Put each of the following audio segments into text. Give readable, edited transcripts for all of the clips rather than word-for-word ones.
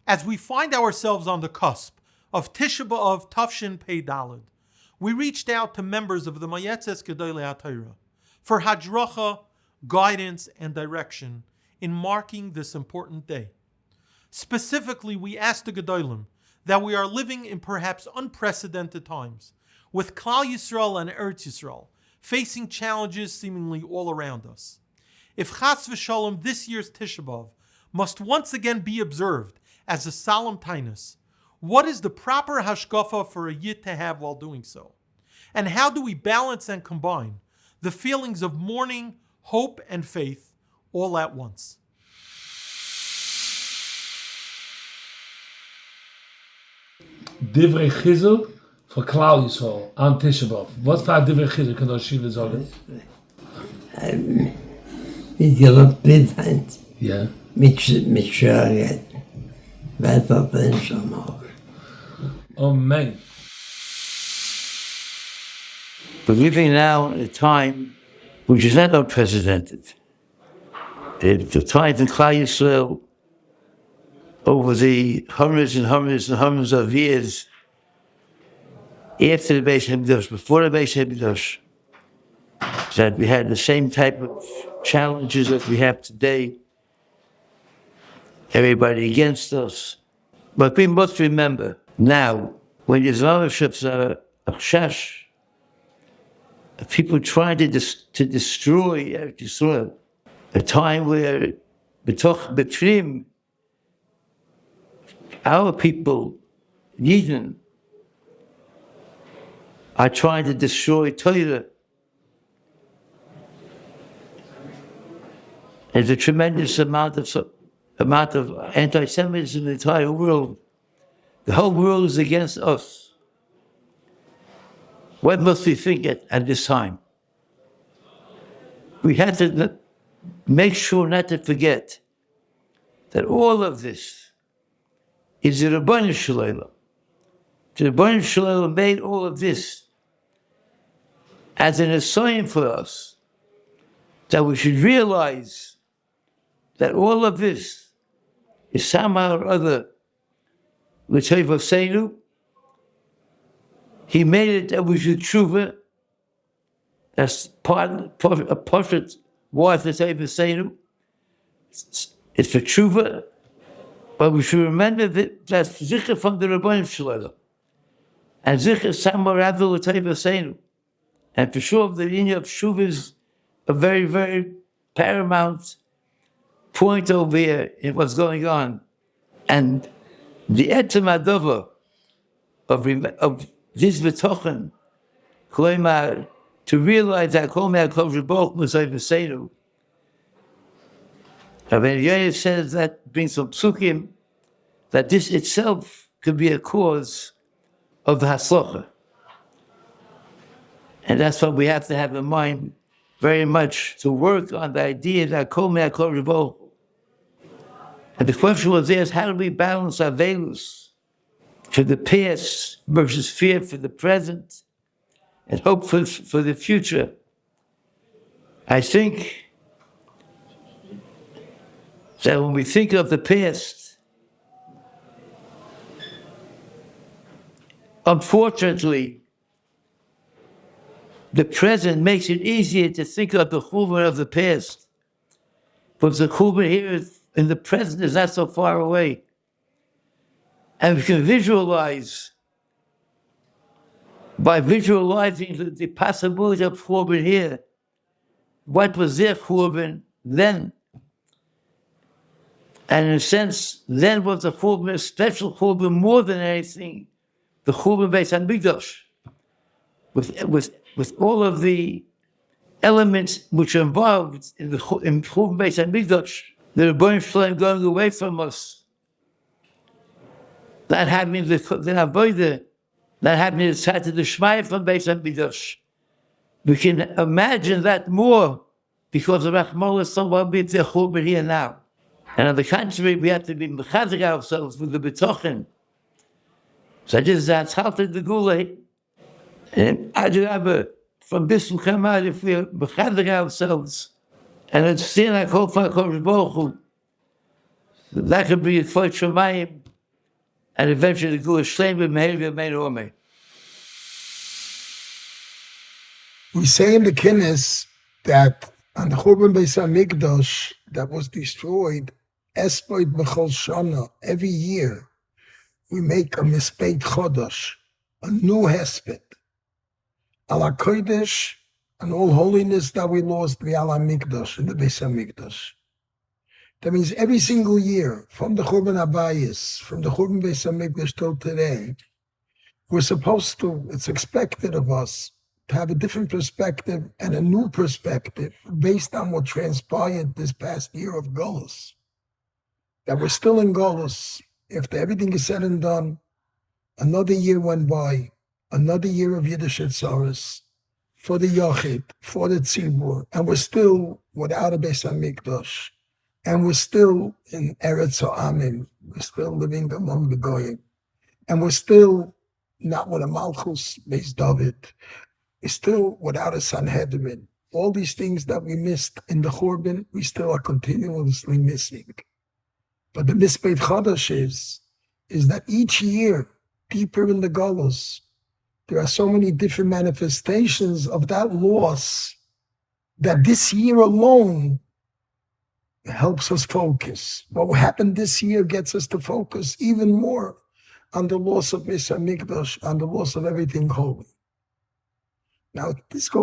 As we find ourselves on the cusp of Tisha B'Av Tafshin Pei Daled, we reached out to members of the Moetzes Gedolei HaTorah for hadracha, guidance, and direction in marking this important day. Specifically, we asked the Gedolim that we are living in perhaps unprecedented times, with Klal Yisroel and Eretz Yisrael facing challenges seemingly all around us. If Chas v'Shalom this year's Tisha Bav must once again be observed as a solemn taanis, what is the proper hashkafah for a yid to have while doing so? And how do we balance and combine the feelings of mourning, hope, and faith all at once? Divrei Chizuk for Klal Yisrael on Tisha Bav. What's that Divrei Chizuk can Yeshiva sagen? Mit gelobt Hand. Yeah. Mit Schörget. Weiter bin schon mal. Amen. We're living now in a time which is not unprecedented. The time in Klal Yisrael, over the hundreds and hundreds and hundreds of years after the Beis Hamikdash, before the Beis Hamikdash, that we had the same type of challenges that we have today. Everybody against us. But we must remember now, when Yisraeliships are chash, people trying to destroy Eretz Yisrael, a time where between our people, Yidden, are trying to destroy Torah. There's a tremendous amount of anti-Semitism in the entire world. The whole world is against us. What must we think at this time? We have to make sure not to forget that all of this is the Rabbanim Shalom. The Rabbanim Shalom made all of this as an assignment for us, that we should realize that all of this is somehow or other l'tov seinu. He made it that we should tshuva. That's a portrait was l'tov seinu. It's for tshuva. But we should remember that that's zichah from the Rabbanim Shalom. And zichah somehow or other l'tov seinu. And for sure, the meaning of tshuva is a very, very paramount point over here in what's going on. And the etzem adova of this betochen, to realize that kol me'akol ribok m'zay v'seinu. Elya says that brings some psukim, that this itself could be a cause of the haslacha. And that's what we have to have in mind very much, to work on the idea that kol me'akol ribok. And the question was there is, how do we balance our values for the past versus fear for the present and hope for the future? I think that when we think of the past, unfortunately, the present makes it easier to think of the churban of the past. But the churban here in the present is not so far away. And we can visualize, by visualizing the possibility of churban here, what was their churban then. And in a sense, then was the churban, a special churban more than anything, the churban Beis Hamikdash, with all of the elements which are involved in churban Beis Hamikdash. The Rabbanim Shalom going away from us, not having the avodah, not having the tzad to the shmaya from Beis Hamikdash. We can imagine that more because the Rachmana Litzlan will be the churban here now. And on the contrary, we have to be mechazik ourselves with the betochen. So just that's how to the gulay. And Adrabah, from this will come out if we are mechazik ourselves. And it's still like hope for Baruch Hu. That could be a Kvod Shamayim and eventually the Gula Shleim B'Meir V'Meir Omei. We say in the Kinnis that on the Churban Beis HaMikdash that was destroyed, Espoid B'chol Shana, every year we make a Mispeit Chodosh, a new Hesped, Ala Kodesh, and all holiness that we lost V'Ala Mikdash, in the Beis HaMikdash. That means every single year, from the Churban Abayis, from the Churban Beis HaMikdash till today, we're supposed to, it's expected of us, to have a different perspective and a new perspective based on what transpired this past year of Golus. That we're still in Golus. After everything is said and done, another year went by, another year of Yiddish Etzaris, for the Yachid, for the Tzibur, and we're still without a Beis HaMikdash, and we're still in Eretz Ha'amim, we're still living among the Goyim, and we're still not with a Malchus Beis Dovid, we're still without a Sanhedrin. All these things that we missed in the Churban, we still are continuously missing. But the Mispeit Chodosh is that each year, deeper in the Golos, there are so many different manifestations of that loss that this year alone helps us focus. What happened this year gets us to focus even more on the loss of Beis HaMikdash, on the loss of everything holy. Now, this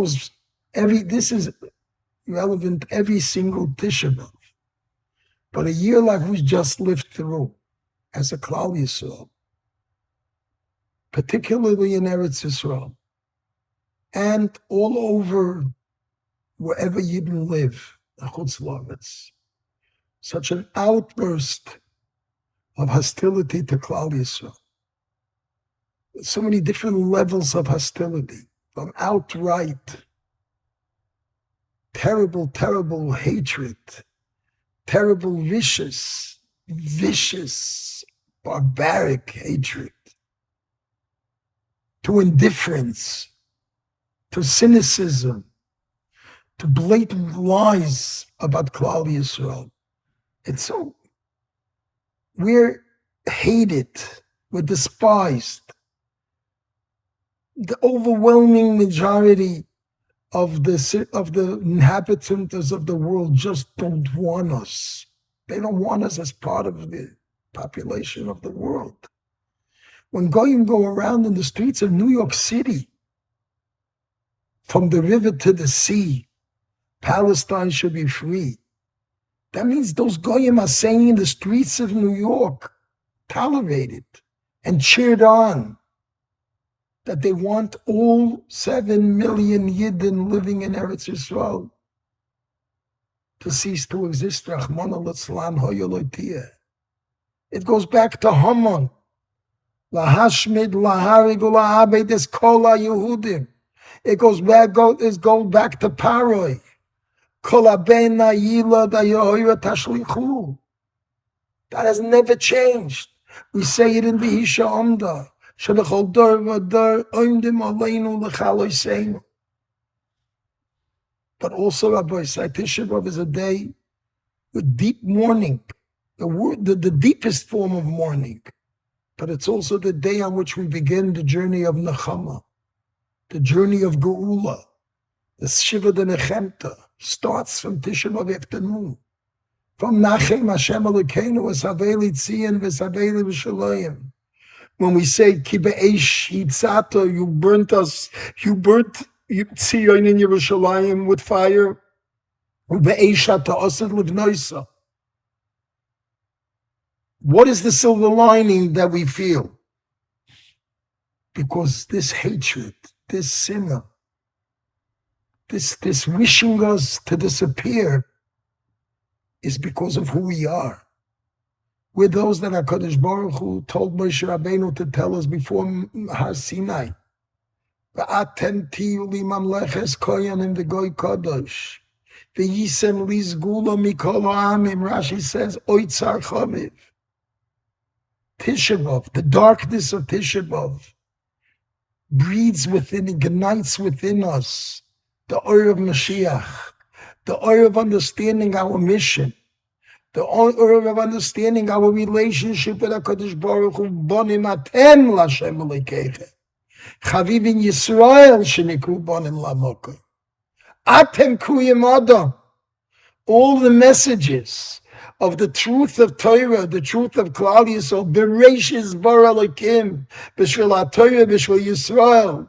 is relevant every single Tisha Bav. But a year like we just lived through, as a Klal Yisroel, particularly in Eretz Yisrael, and all over wherever you live, the Chutz La'aretz, such an outburst of hostility to Klal Yisrael. So many different levels of hostility, from outright terrible, terrible hatred, terrible, vicious, barbaric hatred, to indifference, to cynicism, to blatant lies about Klal Yisrael. It's so, we're hated, we're despised. The overwhelming majority of the inhabitants of the world just don't want us. They don't want us as part of the population of the world. When Goyim go around in the streets of New York City, from the river to the sea, Palestine should be free. That means those Goyim are saying in the streets of New York, tolerated and cheered on, that they want all 7 million Yidden living in Eretz Yisrael to cease to exist. Rachmana litzlan hoya lo tiyeh. It goes back to Haman. Lahashmid, laharig, ula'abed es kol ha'Yehudim. It goes back to Paroi. Kol ha'ben ha'yilad ha'yohira tashlichu. That has never changed. We say it in the Hisha Omda. But also, Rabbi said, Tisha Bav is a day with deep mourning, the deepest form of mourning. But it's also the day on which we begin the journey of Nechama, the journey of Geula. The Shiva de Nechemta starts from Tisha Bav afternoon. From Nachem Hashem Elokeinu v'saveli tzion v'saveli v'shalayim. When we say, Ki be'esh hitzato, you burnt us, you burnt Tzion in Yerushalayim with fire, u'be'esh ha'ta'asad livnoisa. What is the silver lining that we feel? Because this hatred, this sinner, this wishing us to disappear is because of who we are. We're those that HaKadosh Baruch Hu told Moshe Rabbeinu to tell us before Har Sinai. V'atem tiyu li mamleches koyanim v'goy kadosh. V'yisem li zgula mikol ha'amim. Rashi says, oitzar chaviv. Tisha Bav, the darkness of Tisha Bav, breeds within, ignites within us the oil of Mashiach, the oil of understanding our mission, The order of understanding our relationship with HaKadosh Baruch Hu, Bonim Atem L'Hashem Elokeichem. Chavivin Yisroel Shenikru Bonim L'Amokim. Atem Kuyim Adam. All the messages of the truth of Torah, the truth of Klal Yisrael, Bereshis Bara Elokim, B'Shvil HaTorah, B'Shvil Yisrael.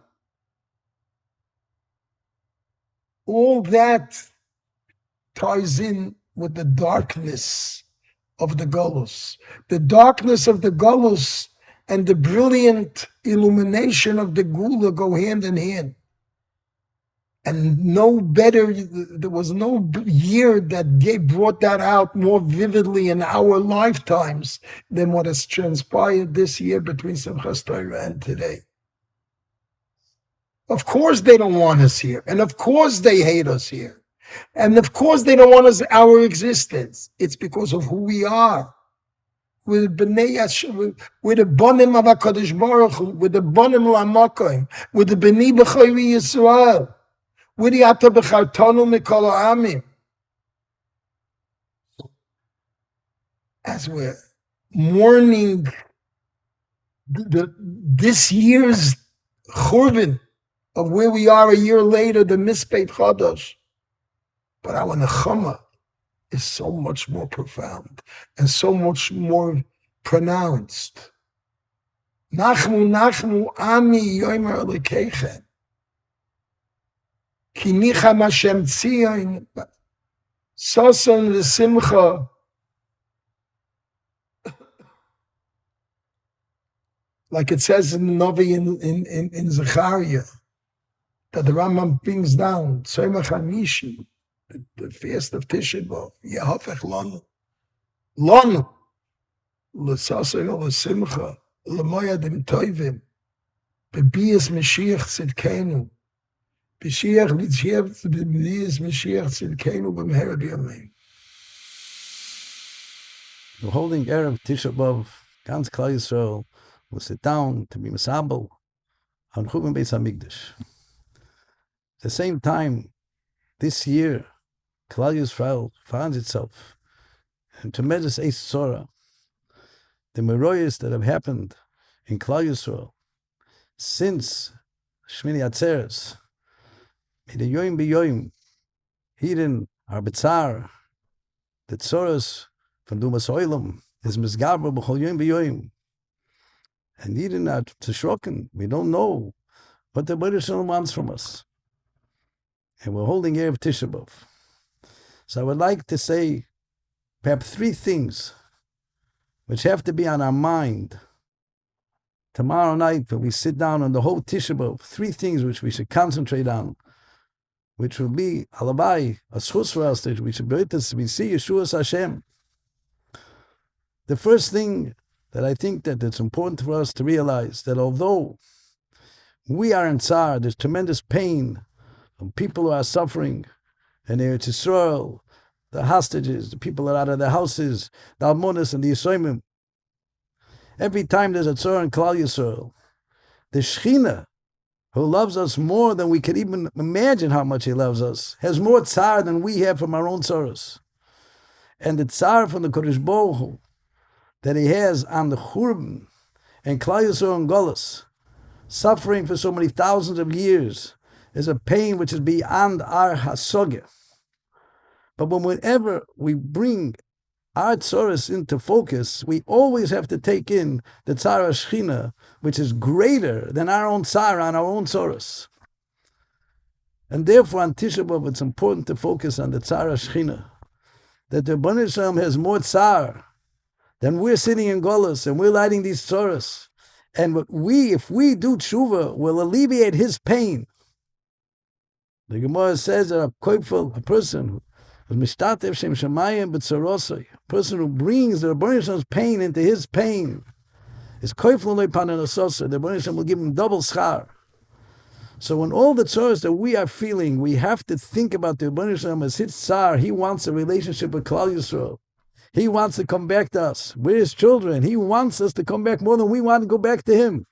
All that ties in with the darkness of the Golus. The darkness of the Golus and the brilliant illumination of the Gula go hand in hand. And no better, there was no year that brought that out more vividly in our lifetimes than what has transpired this year between Simchas Torah and today. Of course they don't want us here. And of course they hate us here. And of course they don't want us our existence. It's because of who we are. We're the Bonim of HaKadosh Baruch Hu, we're the Bonim L'Amakim, we're the B'nai B'chayri Yisroel, we're the Ata B'chartonu Mikol Ha'amim. As we're mourning this year's Churban of where we are a year later, the Mispeit Chadash. But our Nechama is so much more profound and so much more pronounced. Nachmu, Nachmu, Ami, Yomer Elokeichem. Ki nicham Hashem tzion, Soson v'simcha. Like it says in the Novi in Zechariah, that the Rambam brings down, Tzomach HaNishi, the fast of Tisha Bav, Yehafech Lanu, Lanu, L'sasei L'simcha, L'moyadim Toivim, B'biyas Mashiach Tzidkenu, B'shiach B'biyas Mashiach Tzidkenu, B'mehera B'yamein. We're holding Erev Tisha Bav, ganz Klal Yisroel, will sit down to be Masabel on Churban Beis HaMikdash. At the same time, this year, Klal Yisrael finds itself in tremendous Eis Tzora. The Mirrers that have happened in Klal Yisrael since Shmini Atzeres, the Yoim B'Yoim, Hidden, Arbetzar, the Tzoras from Dumas Oilam, is Mizgaber B'chol Yoim B'Yoim. And Hidden are Teshroken. We don't know what the British wants from us. And we're holding Erev Tisha Bav. So I would like to say perhaps three things which have to be on our mind tomorrow night when we sit down on the whole Tisha Bav. Three things which we should concentrate on, which will be alabai, a schus for us, that we should be able to see Yeshuas Hashem. The first thing that I think that it's important for us to realize that although we are in tsar, there's tremendous pain from people who are suffering, and Eretz Yisroel, the hostages, the people that are out of their houses, the almonas and the Yisoimim. Every time there's a tzor in Klal Yisroel, the Shechina, who loves us more than we could even imagine how much he loves us, has more tsar than we have from our own tzoros. And the tsar from the Kodesh Baruch Hu that he has on the Churban and Klal Yisroel and Golos, suffering for so many thousands of years, is a pain which is beyond our hasogeh. But whenever we bring our tzoros into focus, we always have to take in the tzar Shechina, which is greater than our own tzar on our own tzoros. And therefore, on Tisha B'Av, it's important to focus on the tzar Shechina, that the Rebbeinu Shalom has more tzar than we're sitting in Golos and we're lighting these tzoros. And if we do tshuva, will alleviate his pain. The Gemara says that a person who brings the Rebbeinu Shalom's pain into his pain is koifel loy panenasosa. The Rebbeinu Shalom will give him double schar. So in all the tzoros that we are feeling, we have to think about the Rebbeinu Shalom as his tsar. He wants a relationship with Klal Yisroel. He wants to come back to us. We're his children. He wants us to come back more than we want to go back to him.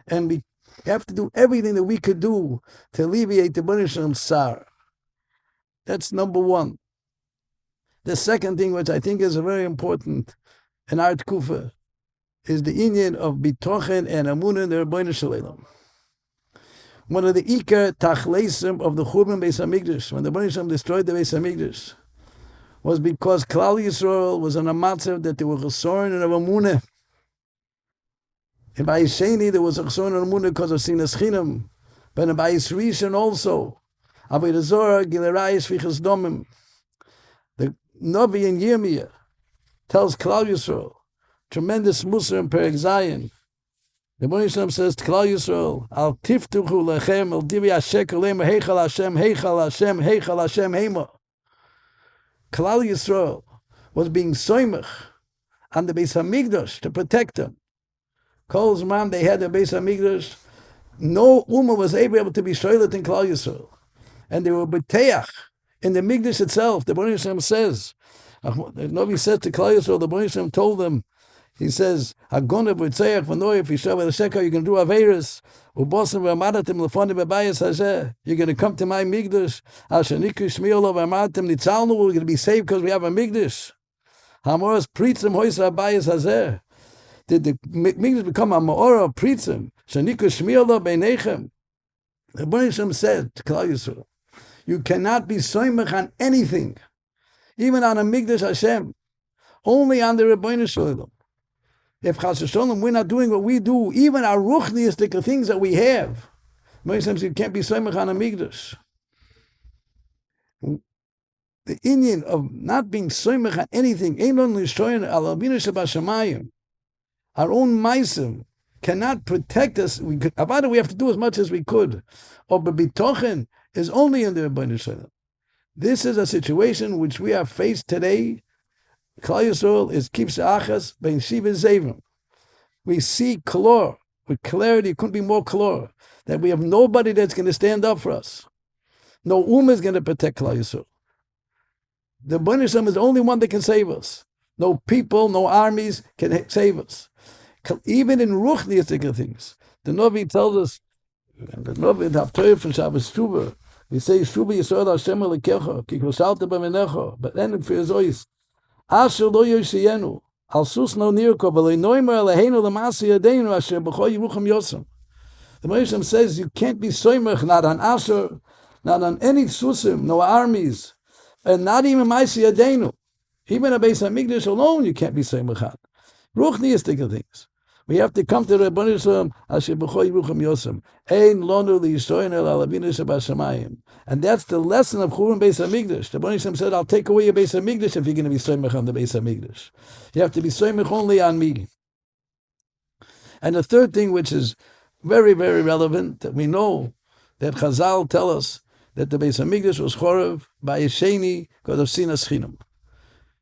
And we have to do everything that we could do to alleviate the Rebbeinu Shalom's tsar. That's number one. The second thing, which I think is very important in our tkufa, is the inyan of bitochen and amunah in the Rebbeinu Shalom. One of the ikar tachleisim of the Churban Beis Hamikdash, when the Rebbeinu Shalom destroyed the Beis Hamikdash, was because Klal Yisroel was on a matzav that there was a sorin and of amunah. In Bayis Sheni there was a sorin and amunah because of sinas chinam, but in Bayis Rishon also, Avodah Zorah gilerayis fichas domim. The Novi in Yirmiyah tells Klal Yisroel, tremendous Musar in Perek Zayin. The Moshe says to Klal Yisroel, Al tiftuchu lechem, al divi hashekel lema, heichal Hashem, heichal Hashem, heichal Hashem, heima. Klal Yisroel was being soimach on the Beis Hamikdash to protect them. Kol Zman they had the Beis Hamikdash, no Ummah was able to be shoylet in Klal Yisroel. And they were beteach in the Mikdash itself. The Moshe says, the Novi says to Klal Yisroel, the Moshe told them, he says, "Hagona b'tzeach v'noy if yishav l'shekar, you're going to do averis. Ubosim v'amadatim l'foni b'bayis hazeh. You're going to come to my migdash. Hashaniku shmiolo v'amadatim nitzalnu. We're going to be saved because we have a migdash. Hamoras pritzim hoysa bayis hazeh. Did the migdash become a maora of pritzim? Shaniku shmiolo b'nechem." The Rebbeinu said to Klal Yisroel, you cannot be soimach on anything, even on a migdash Hashem, only on the Rebbeinu Shalom. If Chas v'Sholom we're not doing what we do, even our ruchniistic things that we have, Moshe you can't be soimach on a migdash. The inyan of not being soimach on anything, ein on l'shoyin al Avinu shebashamayim, our own meisim cannot protect us. About it, we have to do as much as we could. Or b'bitochen is only in the Rebbeinu Shalom. This is a situation which we are faced today. Klal Yisroel keeps achas bein shiva zevim. We see klor with clarity. It couldn't be more klor that we have nobody that's going to stand up for us. No is going to protect Klal Yisroel. The Rebbeinu Shalom is the only one that can save us. No people, no armies can save us. Even in ruchniistic things, the Novi tells us. The Novi the Haftorah from Shabbos Shuva. We say Shuva Yisrael Hashem Elokecha ki koshalta b'menecha. But then for his voice, Asher lo yoshiyenu al sus no nirko v'lo noimer leheinu l'masi yadeinu asher b'chol yirucham yosem. The Moshe says you can't be soimach not on Asher, not on any susim, no armies, and not even masi yadeinu. Even a Beis Hamikdash alone you can't be soimach on. Ruchniistic things. We have to come to the Rebbeinu Shalom, Asher b'chol yirucham yosem. Ein lonu li'yisroyin el alavinu shebashamayim. And that's the lesson of Churban Beis Hamikdash. The Rebbeinu Shalom said, I'll take away your Beis Hamikdash if you're going to be soimach on the Beis Hamikdash. You have to be soimach only on me. And the third thing, which is very, very relevant, that we know that Chazal tell us that the Beis Hamikdash was chorev by Yesheni because of sinas chinam.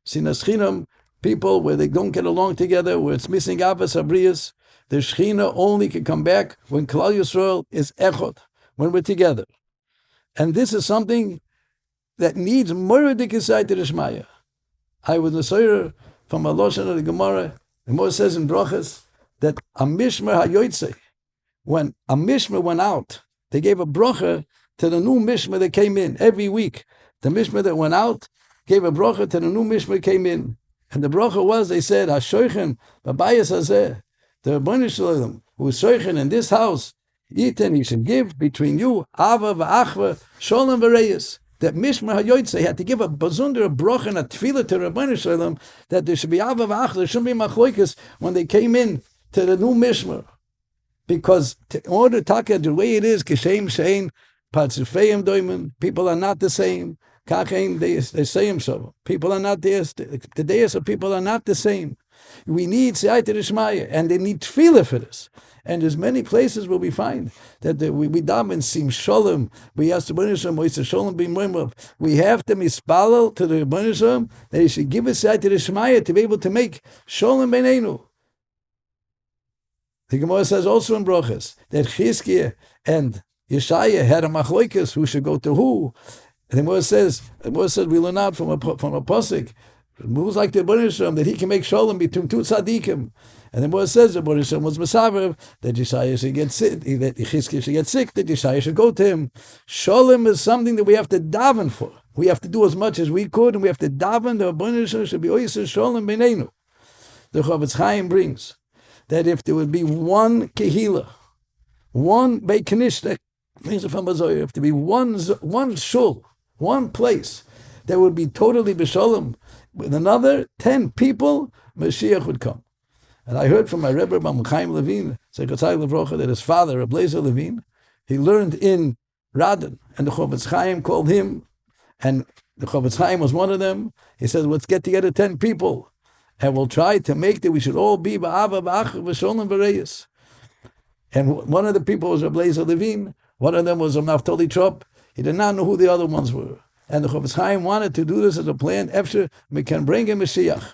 Sinas chinam, people where they don't get along together, where it's missing avos habriyos, the Shechina only can come back when Klal Yisroel is echot, when we're together. And this is something that needs more dikisai to the Shmaya. I was a soyer from a Loshan of the Gemara. The Moshe says in Brachas that a mishmer hayotzei, when a mishmer went out, they gave a bracha to the new mishmer that came in every week. The mishmer that went out gave a bracha to the new mishmer that came in. And the bracha was, they said, Hashoichem b'bayis hazeh, the Rebbeinu Shalom, who is shoichem in this house, Yiten, he should give between you, Ava v'achva, Sholem v'reyes. That Mishmar HaYotzei had to give a bazunder, a bracha, and a tefillah to Rebbeinu Shalom, that there should be Ava v'achva, there shouldn't be machloikas when they came in to the new Mishmar. Because in order to talk the way it is, Kishem Shein, Patzufeim Doimen, people are not the same. Kachein, they say so. People are not there. The days of people are not the same. We need Siyata Rishmaya, and they need tefillah for this. And there's many places where we find that we daven sim shalom. We ask the Rebbeinu Shalom, Moetzes Shalom b'moim. We have to mispalel to the Rebbeinu Shalom that he should give us Siyata Rishmaya to be able to make shalom b'neinu. The Gemara says also in Brachas that Chizkiah and Yeshaya had a machloikas who should go to who. And the Gemara says we learn out from a pasuk. It moves like the Rebbeinu Shalom that he can make shalom between two tzaddikim. And the Moshe says the Rebbeinu Shalom was mesaver that Yeshaya should get sick, that Chizkiah should get sick, that Yeshaya should go to him. Shalom is something that we have to daven for. We have to do as much as we could, and we have to daven. The Rebbeinu Shalom should be oiser shalom b'neinu. The Chavetz Chaim brings that if there would be one kehila, one Beit Knish, brings it from Bazoyer, if there be one shul, one place that would be totally b'shalom, with another 10 people, Mashiach would come. And I heard from my Rebbe, Chaim Levine, that his father, Reb Lezer Levine, he learned in Radin, and the Chavetz Chaim called him, and the Chavetz Chaim was one of them. He said, let's get together 10 people, and we'll try to make that we should all be ba'ava, ba'achar, b'sholem, b'reyes. And one of the people was Reb Lezer Levine, one of them was Naftali Trop. He did not know who the other ones were. And the Chavetz Chaim wanted to do this as a plan, after we can bring him Mashiach.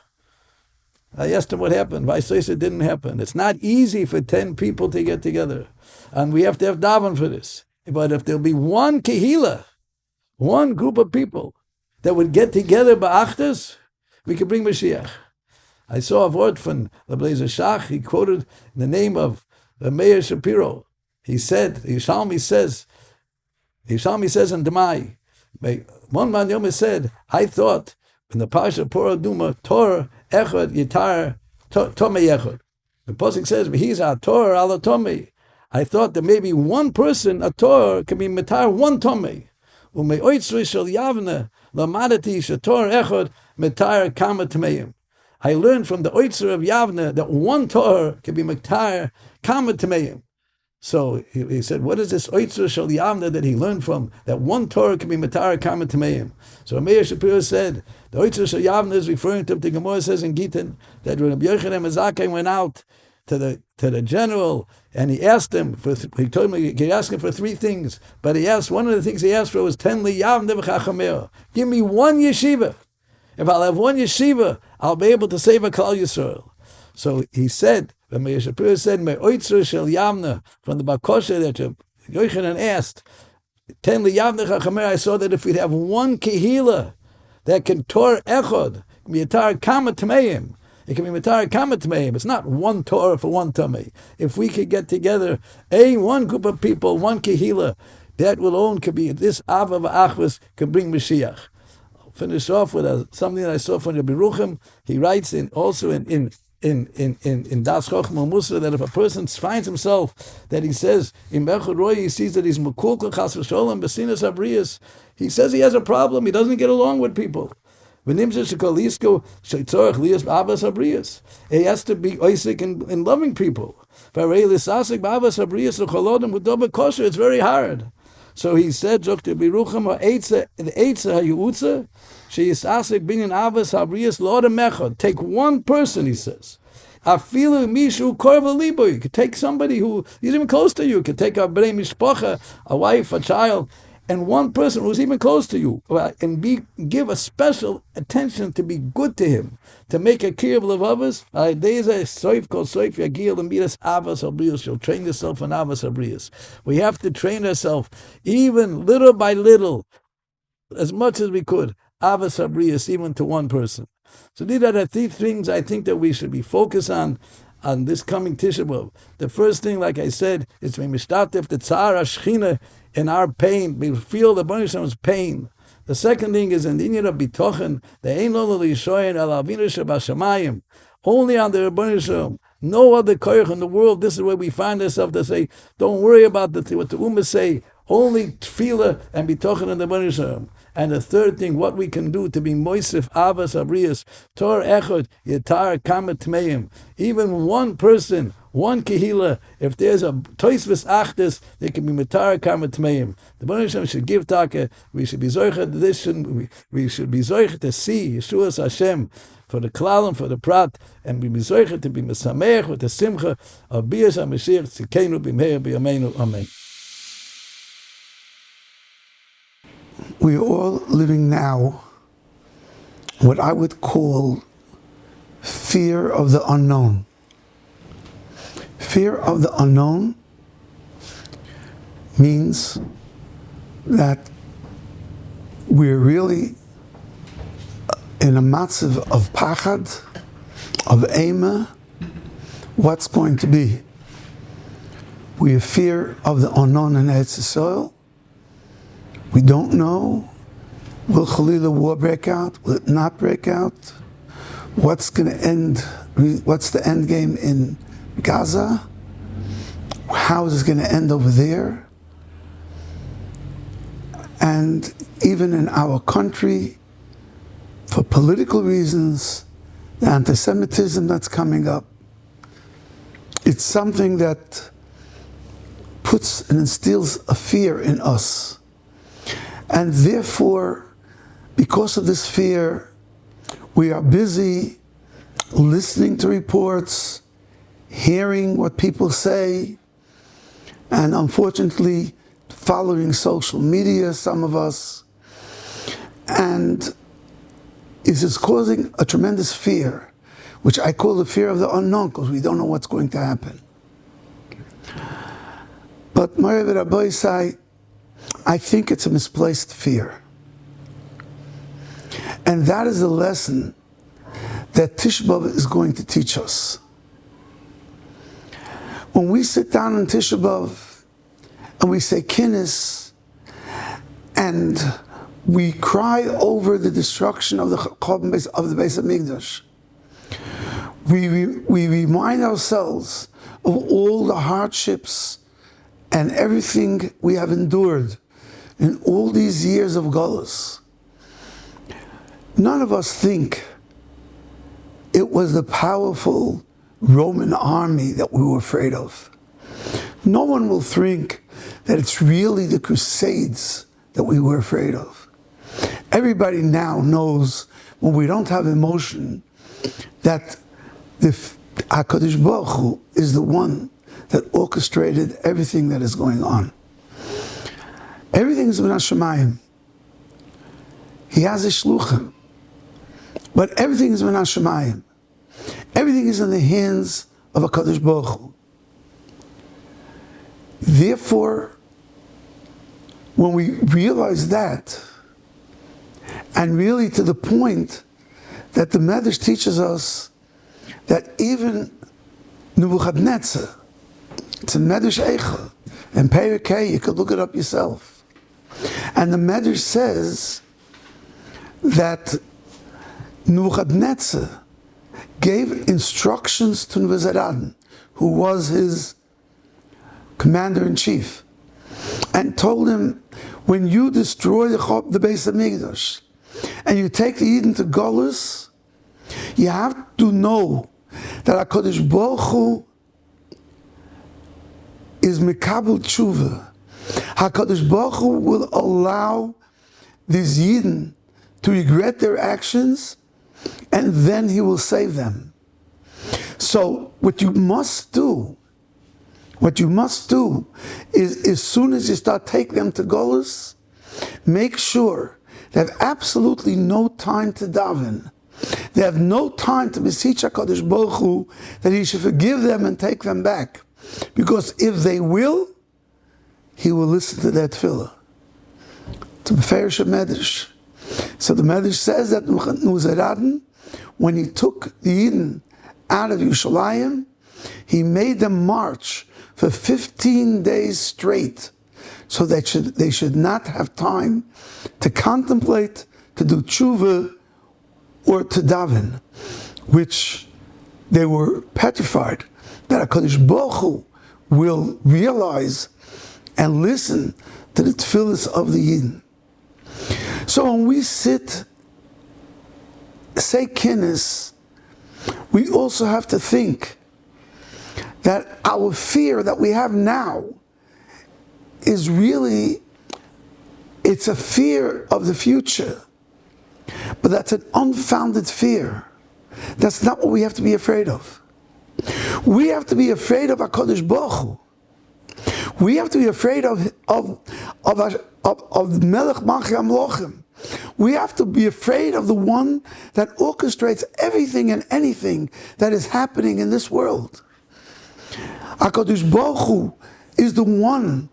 I asked him what happened. It didn't happen. It's not easy for 10 people to get together. And we have to have daven for this. But if there'll be one kehila, one group of people that would get together ba'achdas, we could bring Mashiach. I saw a word from the Blazer Shach. He quoted the name of the Meir Shapiro. He said, Yishalmi says in Demai, one man Yom said, I thought in the Parsha Pora Duma, Torah Echad Yitar Tomei Echad. The Pasuk says, he's a Torah ala Tomei. I thought that maybe one person, a Torah, can be Mitar one Tomei. Umei Oitzri Shel Yavne, Lamadati Shetor Echad Mitar Kama Tmeim. I learned from the Oitzer of Yavne that one Torah can be Mitar Kama Tmeim. So he said, what is this Oitzer Shel Yavne that he learned from? That one Torah can be Mitar Kama Tmeim. So Meir Shapiro said, the Oitzer Shel Yavne is referring to, the Gemara says in Gittin, that when Rabbi Yochanan Mezakei went out to the general, and he asked him, he told me, he asked him for 3 things, but one of the things he asked for was, Ten li Yavne v'chachameo. Give me one yeshiva. If I'll have one yeshiva, I'll be able to save a Klal Yisroel. So he said, when Meir Shapiro said, Me'oitzer shel Yavne, from the Bakosha that Yochanan asked, Ten li Yavne v'chachameo, I saw that if we'd have one kehila that can tor echod, miyatar kama tmeim, it can be mitar kama tmeim. It's not one Torah for one tummy. If we could get together, one group of people, one kehila, that alone could be, this Ava v'achvus could bring Mashiach. I'll finish off with something that I saw from Rabbi Rucham. He writes in Das Chochma Musa that if a person finds himself, that he says, in Bechor Roy, he sees that he's Mekulka Chas V'Sholem B'Sinas Abrius, he says he has a problem, he doesn't get along with people. He has to be oisik in loving people. It's very hard. So he said, the take one person, he says. You could take somebody who is even close to you. You could take a bnei mishpacha, a wife, a child, and one person who's even close to you, and give a special attention to be good to him, to make a kirv levavos. You'll train yourself in avas habrius. We have to train ourselves, even little by little, as much as we could, avas habrius, even to one person. So these are the 3 things I think that we should be focused on this coming Tisha Bav. The first thing, like I said, is we mishtatef the tzar hashchina in our pain. We feel the Baruch Hashem's pain. The second thing is in the inyan of bitochen, the ein lo l'yishoyin al avinu shebashamayim. Only on the Baruch Hashem. No other koyach in the world. This is where we find ourselves to say, don't worry about what the Ummah say. Only tefillah and bitochen in the Baruch Hashem. And the third thing, what we can do to be moisif avas abrius, tor echod yitar kama tmeim. Even one person, one kehila, if there's a toisvis achdes, they can be mitar kama tmeim. The Baruch Hashem should give taka. We should be zocheh this. We should be zocheh to see Yeshuas Hashem for the Klal and for the Prat, and we be zocheh to be mesamech with the simcha of bias HaMashiach tzikenu b'meir b'yameinu. Amen. We're all living now what I would call fear of the unknown. Fear of the unknown means that we're really in a matzav of pachad, of eima, what's going to be. We have fear of the unknown in Eretz Yisrael. We don't know Will Khalila war break out? Will it not break out? What's going to end? What's the end game in Gaza? How is it going to end over there? And even in our country, for political reasons, the anti-Semitism that's coming up, it's something that puts and instills a fear in us. And therefore, because of this fear, we are busy listening to reports, hearing what people say, and unfortunately, following social media, some of us. And it is causing a tremendous fear, which I call the fear of the unknown, because we don't know what's going to happen. But Mirrer Rabbi say, I think it's a misplaced fear. And that is the lesson that Tisha Bav is going to teach us. When we sit down on Tisha Bav and we say kinnis, and we cry over the destruction of the Beis HaMikdash, we remind ourselves of all the hardships and everything we have endured in all these years of Golus. None of us think it was the powerful Roman army that we were afraid of. No one will think that it's really the Crusades that we were afraid of. Everybody now knows, when we don't have emotion, that the HaKadosh Baruch Hu is the one that orchestrated everything that is going on. Everything is min hashamayim. He has a shluchim, but everything is min hashamayim. Everything is in the hands of HaKadosh Baruch Hu. Therefore, when we realize that, and really to the point that the Medrash teaches us that even Nebuchadnezzar, it's in Medrash Eicha, and Perikei, you could look it up yourself. And the Medrash says that Nebuchadnezzar gave instructions to Nebuzaradan, who was his commander-in-chief, and told him, when you destroy the Beis HaMikdash and you take the Eden to Golus, you have to know that HaKadosh Baruch Hu is Mekabel Tshuva. HaKadosh Baruch Hu will allow these Yidden to regret their actions, and then He will save them. So what you must do is, as soon as you start taking them to Golus, make sure they have absolutely no time to daven. They have no time to beseech HaKadosh Baruch Hu that He should forgive them and take them back. Because if they will, He will listen to their tefillah. It's a Meferish Medrash. So the Medrash says that Nebuzaradan, when he took the Eden out of Yerushalayim, he made them march for 15 days straight, so that they should not have time to contemplate, to do tshuva, or to daven, which they were petrified that HaKadosh Baruch Hu will realize and listen to the tefillahs of the Yidden. So when we say kinnis, we also have to think that our fear that we have now is really, it's a fear of the future. But that's an unfounded fear. That's not what we have to be afraid of. We have to be afraid of HaKadosh Baruch Hu. We have to be afraid of Melech Malchei HaMelachim. We have to be afraid of the one that orchestrates everything and anything that is happening in this world. HaKadosh Baruch Hu is the one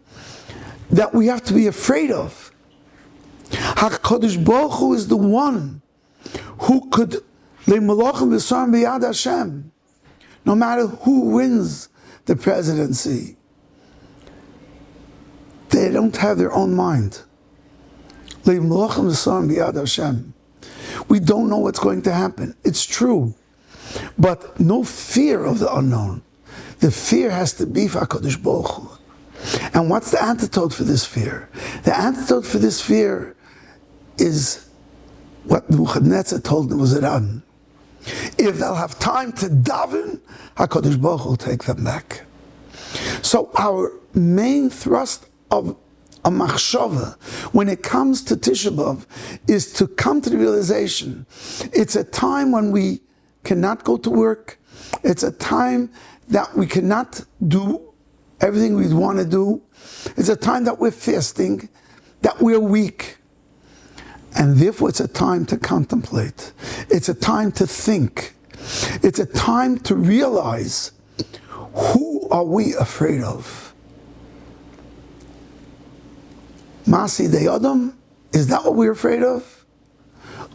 that we have to be afraid of. HaKadosh Baruch Hu is the one who could le'malachim b'sarm b'yad Hashem. No matter who wins the presidency, they don't have their own mind. We don't know what's going to happen. It's true. But no fear of the unknown. The fear has to be for HaKadosh Baruch Hu. And what's the antidote for this fear? The antidote for this fear is what Nebuchadnezzar told Iran. If they'll have time to daven, HaKadosh Baruch Hu will take them back. So our main thrust of a machshava when it comes to Tisha Bav is to come to the realization it's a time when we cannot go to work. It's a time that we cannot do everything we want to do. It's a time that we're fasting, that we're weak. And therefore it's a time to contemplate. It's a time to think. It's a time to realize, who are we afraid of? Masi de Adam, is that what we're afraid of?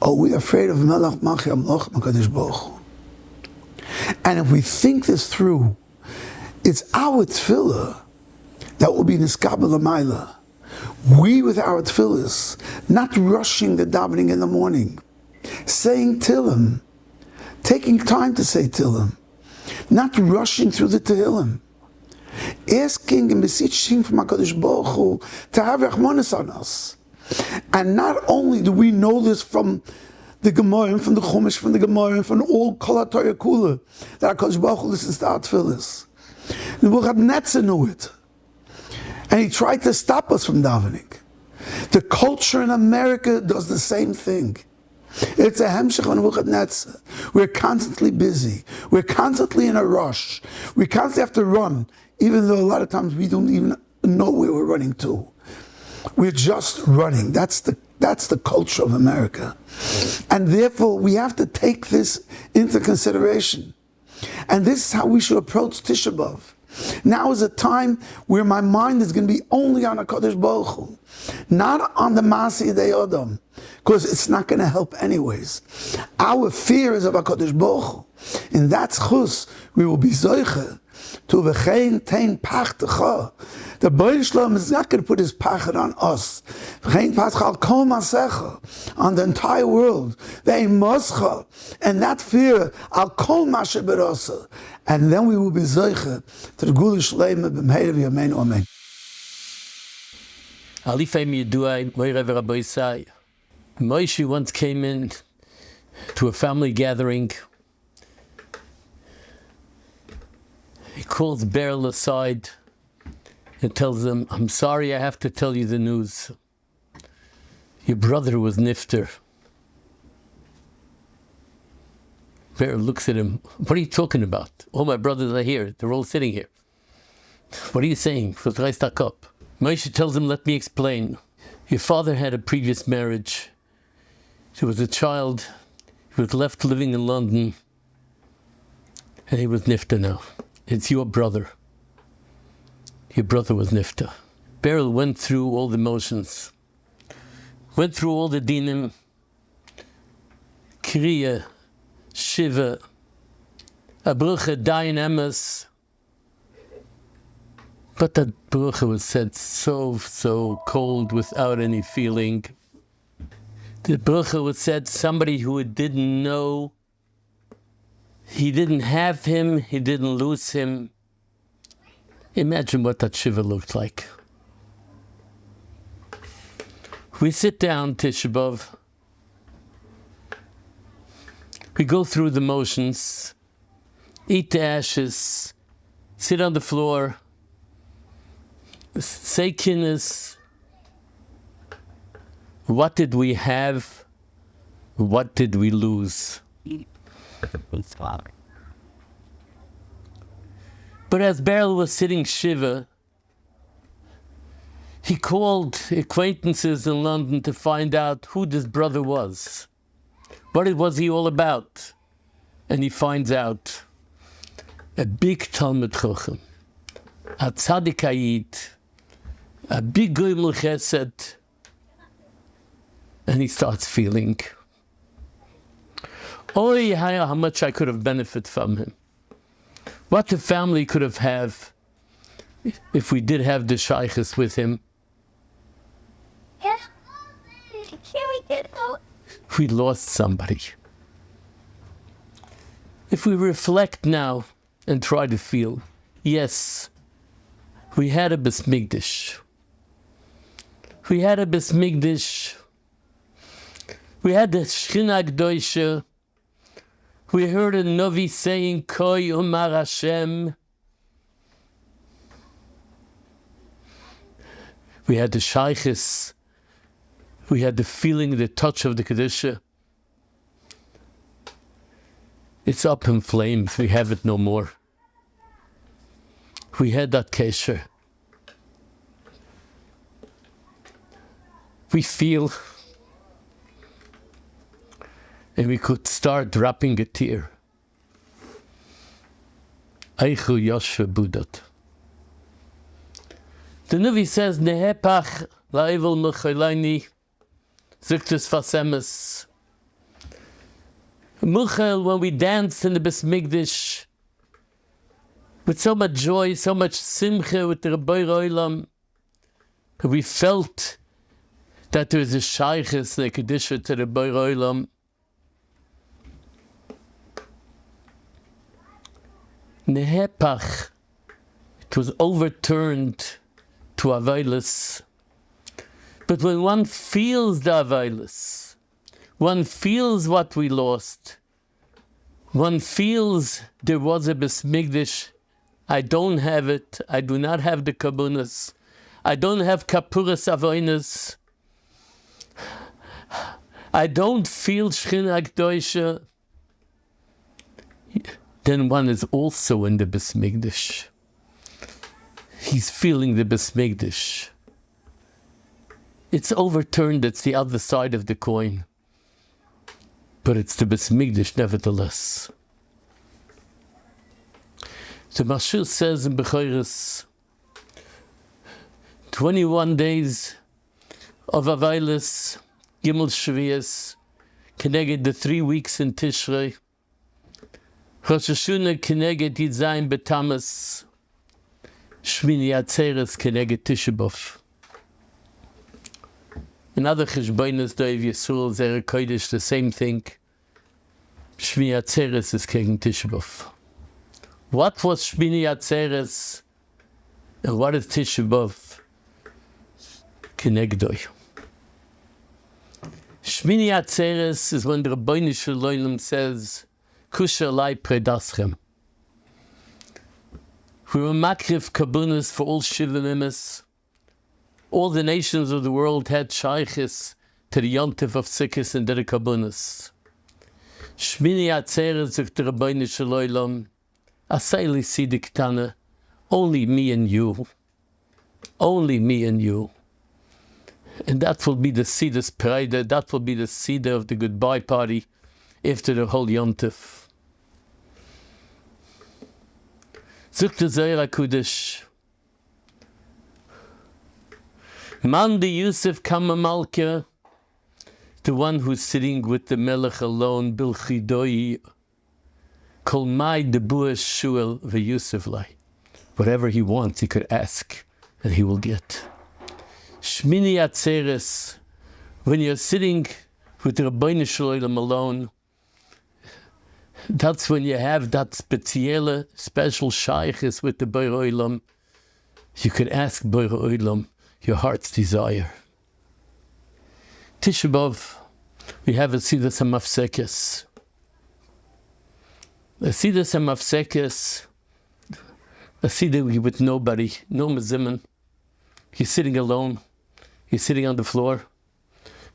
Are we afraid of Melech Malchei Amloch HaKadosh Baruch Hu? And if we think this through, it's our tefillah that will be niskabel l'mayla. We with our tefillahs, not rushing the davening in the morning, saying Tehillim, taking time to say Tehillim, not rushing through the Tehillim, asking and beseeching from HaKadosh Baruch Hu to have rachmanis on us. And not only do we know this from the Gemara, from the Chumash, from the Gemara, and from all Kol HaTorah Kula, that HaKadosh Baruch Hu listens to our tefillahs. Nebuchadnezzar knew it. And he tried to stop us from davening. The culture in America does the same thing. It's a hemshech on Nebuchadnezzar. We're constantly busy. We're constantly in a rush. We constantly have to run, even though a lot of times we don't even know where we're running to. We're just running. That's the culture of America. And therefore, we have to take this into consideration. And this is how we should approach Tisha Bav. Now is a time where my mind is going to be only on HaKadosh Baruch Hu, not on the Masi de Adam, because it's not going to help anyways. Our fear is of HaKadosh Baruch Hu. In that schus, we will be zocheh to v'chein tein pachtecha. The Baruch Shalom is not going to put his pachet on us. V'chein pachtecha al kol masecha, on the entire world. Ve'im moscha, and that fear al kol mashe berasa. And then we will be zocheh to the Gula Shleima b'mheira v'yameinu amen. Alifei miyaduai moirev rabbeisai. Moshe once came in to a family gathering. He calls Beryl aside and tells him, "I'm sorry, I have to tell you the news. Your brother was nifter." Beryl looks at him. "What are you talking about? All my brothers are here. They're all sitting here. What are you saying? Moshe tells him, "Let me explain. Your father had a previous marriage. There was a child. He was left living in London. And he was nifter now. It's your brother. Your brother was nifter." Beryl went through all the motions. Went through all the dinim. Kriya, Shiva, a brucha, dayin emes. But that brucha was said so cold, without any feeling. The brucha was said, somebody who didn't know, he didn't have him, he didn't lose him. Imagine what that Shiva looked like. We sit down, Tisha Bav. We go through the motions, eat the ashes, sit on the floor, say kinnis. What did we have? What did we lose? But as Beryl was sitting Shiva, he called acquaintances in London to find out who this brother was. What was he all about? And he finds out a big Talmud Chochem, a Tzadikayit, a big Goymel Chesed, and he starts feeling, oh, how much I could have benefited from him. What the family could have had if we did have the shaykhs with him. We lost somebody. If we reflect now and try to feel, yes, we had a Bais Mikdash. We had a Bais Mikdash. We had the Shechina Gdosha. We heard a Novi saying, Koi Umar Hashem. We had the Shaykhis. We had the feeling, the touch of the Kedusha. It's up in flames. We have it no more. We had that kesher. We feel, and we could start dropping a tear. Eichu Yoshua Budat. The Navi says, Nehepach la'evil mechalayni zuktus fasemes. Muchel, when we danced in the Bais Mikdash, with so much joy, so much simcha with the Rabbi Olam, we felt that there is a shaykhis, the Kedusha to the Rabbi Olam. Nehepach, it was overturned to Availus. But when one feels the Availus, one feels what we lost, one feels there was a Bais Mikdash. I don't have it. I do not have the kabunas. I don't have kapuras avoinas. I don't feel Shechina Gdosha. Then one is also in the Bais Mikdash. He's feeling the Bais Mikdash. It's overturned. It's the other side of the coin. But it's the Bais Mikdash nevertheless. The Moshe says in Bechoros, 21 days of Availus, Gimel Shvius, connected the 3 weeks in Tishrei, Rosh Hashanah connected Yitzayin B'Tamas, Shmini Atzeres connected Tisha Bav. In other Cheshbonos, Dovid, Yisroel, Zera Kodesh, the same thing. Shmini Atzeres is connecting Tisha Bav. What was Shmini Atzeres and what is Tisha Bav? Kenegdoi. Shmini Atzeres is when the Rabbeinu Shalom says, Kusha Lai Predaschem. We were makrif kabunas for all Shiva Mimes. All the nations of the world had shaykhis to the yontif of Sikkis and the kabunas. Shmini Atzeres of the Rabbeinu Shalom, Asayli Sidiktana, only me and you. Only me and you. And that will be the Sidas Pride, that will be the Sida of the goodbye party after the whole yontif. Zucht the Zohar HaKudosh. Man the Yosef Kamamalka, the one who's sitting with the Melech alone, Bil Chidoi, Kol Mai Debuah Shmuel VeYosef Lai. Whatever he wants, he could ask, and he will get. Shmini Atzeres, when you're sitting with the Rabbeinu Shalom alone, that's when you have that special shaykhis with the Borei Olam. You could ask Borei Olam your heart's desire. Tisha Bav, we have a Sidas HaMafsekes. A Sidas HaMafsekes, a Sidah with nobody, no mezimen. You're sitting alone. You're sitting on the floor.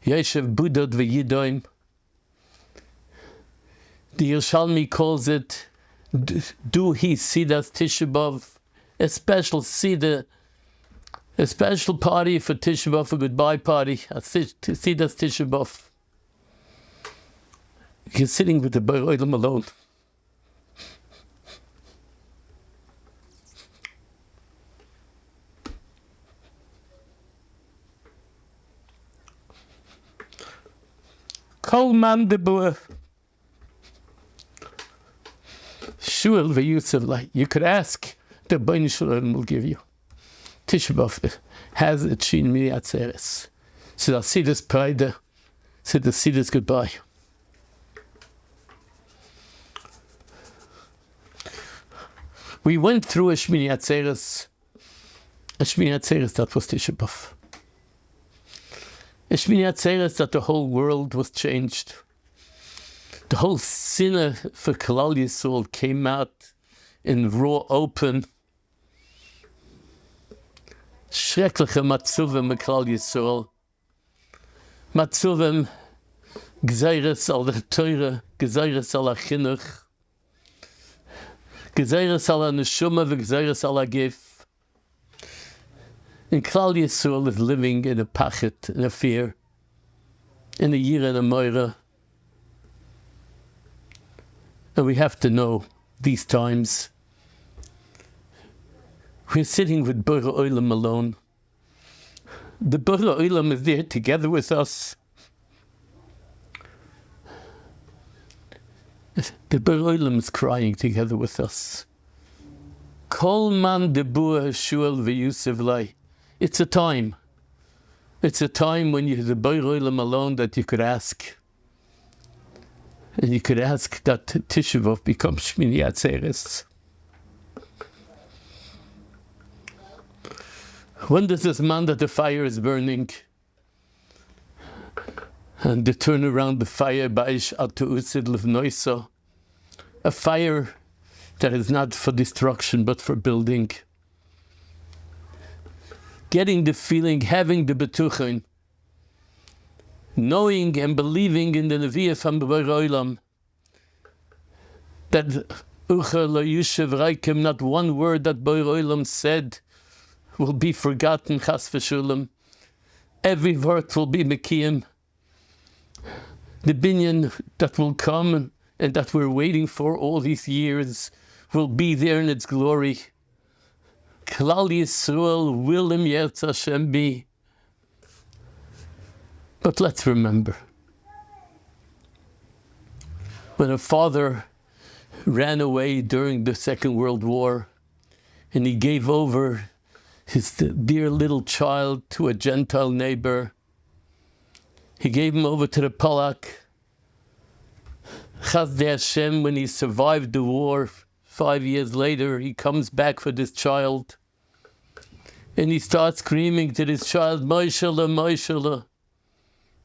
Yeshev Budot V'Yidoim. The Yerushalmi calls it, do he Sidas Tisha Bav, a special Sidah, a special party for Tisha Bav, a goodbye party, a Sidas Tisha Bav. You're sitting with the Borei Olam alone. Kol man debuah. Shmuel VeYosef Lai. You could ask, the Rabbeinu Shalom will give you. Tisha Bav has a Shmini Atzeres. So I see this pride, said the Siddur goodbye. We went through a Shmini Atzeres. A Shmini Atzeres, that was Tisha Bav. A Shmini Atzeres that the whole world was changed. The whole sinner for Klal Yisroel came out in raw open. Schreckliche Matzuvim mit Klal Yisroel. Matzuvim, Gzeires al der Teure, Gzeires al Achinuch, Gzeires al Neshuma, Gzeires al Agif. And Klal Yisroel is living in a pachet, in a fear, in a year and a moira. And we have to know these times. We're sitting with Borei Olam alone. The Borei Olam is there together with us. The Borei Olam is crying together with us. Kol man debur Shmuel v'Yosef lai. It's a time. It's a time when you're the Borei Olam alone that you could ask. And you could ask that Tisha Bav becomes Shmini Atzeres. When does this man that the fire is burning and they turn around the fire, a fire that is not for destruction but for building, getting the feeling, having the betuchen, knowing and believing in the Nevi'ah from Borei Olam that not one word that Borei Olam said will be forgotten, chas v'shulam. Every word will be mekiyim. The binyan that will come and that we're waiting for all these years will be there in its glory. Klal Yisroel will im Yetz Hashem be. But let's remember, when a father ran away during the Second World War and he gave over his dear little child to a Gentile neighbor, he gave him over to the Polak. Chazdei Hashem, when he survived the war, 5 years later, he comes back for this child. And he starts screaming to this child, Moishala, Moishala.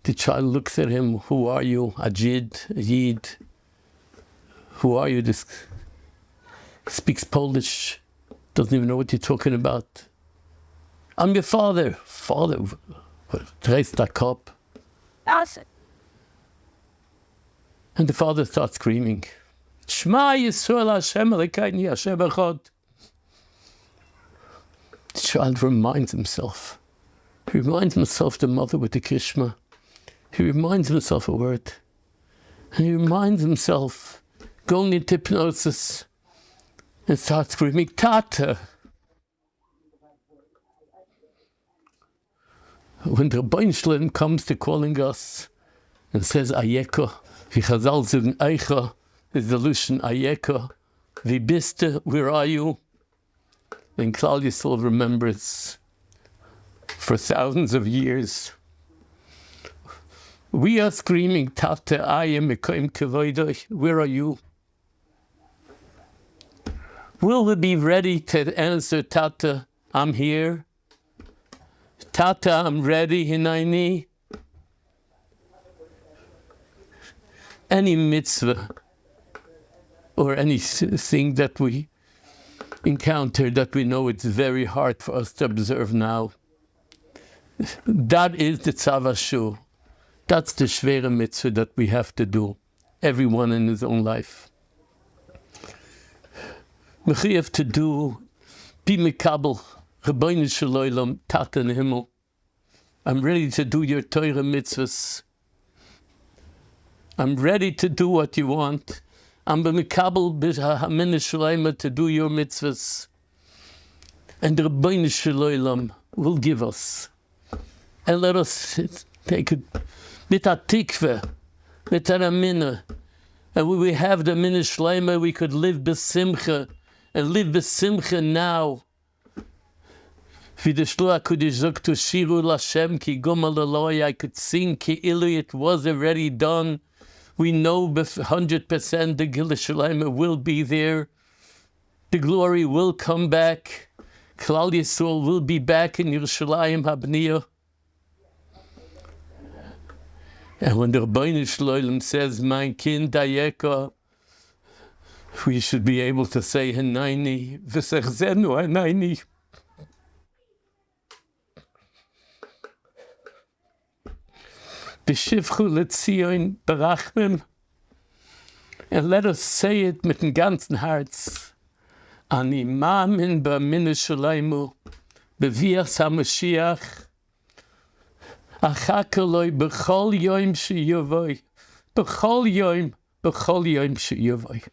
The child looks at him, who are you? A Yid. Who are you? This speaks Polish, doesn't even know what you're talking about. I'm your father. Father, raise that cup. And the father starts screaming, Shema Yisroel Hashem Elokeinu Hashem Echad. The child reminds himself. He reminds himself the mother with the Krishma. He reminds himself a word. And he reminds himself going into hypnosis and starts screaming, Tata. When the Rebbeinu Shalom comes to calling us and says Ayeka, wie Chazal sagen Eicha, is the Lushan Ayeka, wie biste, where are you? And Klal Yisroel remembers for thousands of years. We are screaming, Tata, Ayem Ekoim Kevoidoi, where are you? Will we be ready to answer, Tata, I'm here? Tata, I'm ready, Hinaini. Any mitzvah or anything that we encounter that we know it's very hard for us to observe now, that is the tzavashu. That's the shvere mitzvah that we have to do, everyone in his own life. We have to do, be mikabel, Rebbeinu Shalom, Tata in Himmel. I'm ready to do your Torah mitzvahs. I'm ready to do what you want. I'm b'mikabel b'hamina shleima to do your mitzvahs. And the Rebbeinu Shalom will give us. And let us take it mit a tikveh, mit a amina. And when we have the mina shleima, we could live b'simcha, and live b'simcha now. Wie der Shluach HaKodesh sagt, Shiru Lashem ki gomal Eloi, I could sing ki ilu, it was already done. We know 100% the Gil Shalayim will be there. The glory will come back. Klal Yisroel will be back in Yerushalayim Habniyah. And when the Rabbeinu Shloim says, Mein Kind Ayeka, we should be able to say, Hanayni, V'sechzenu Hanayni. B'shivchu L'tzion Barachmim. And let us say it mit dem ganzen Herz. Ani Mamin B'Aminu Shalaymu, B'vias HaMashiach, Achakaloi B'chol Yom Sheyuvoi, B'chol Yom Sheyuvoi.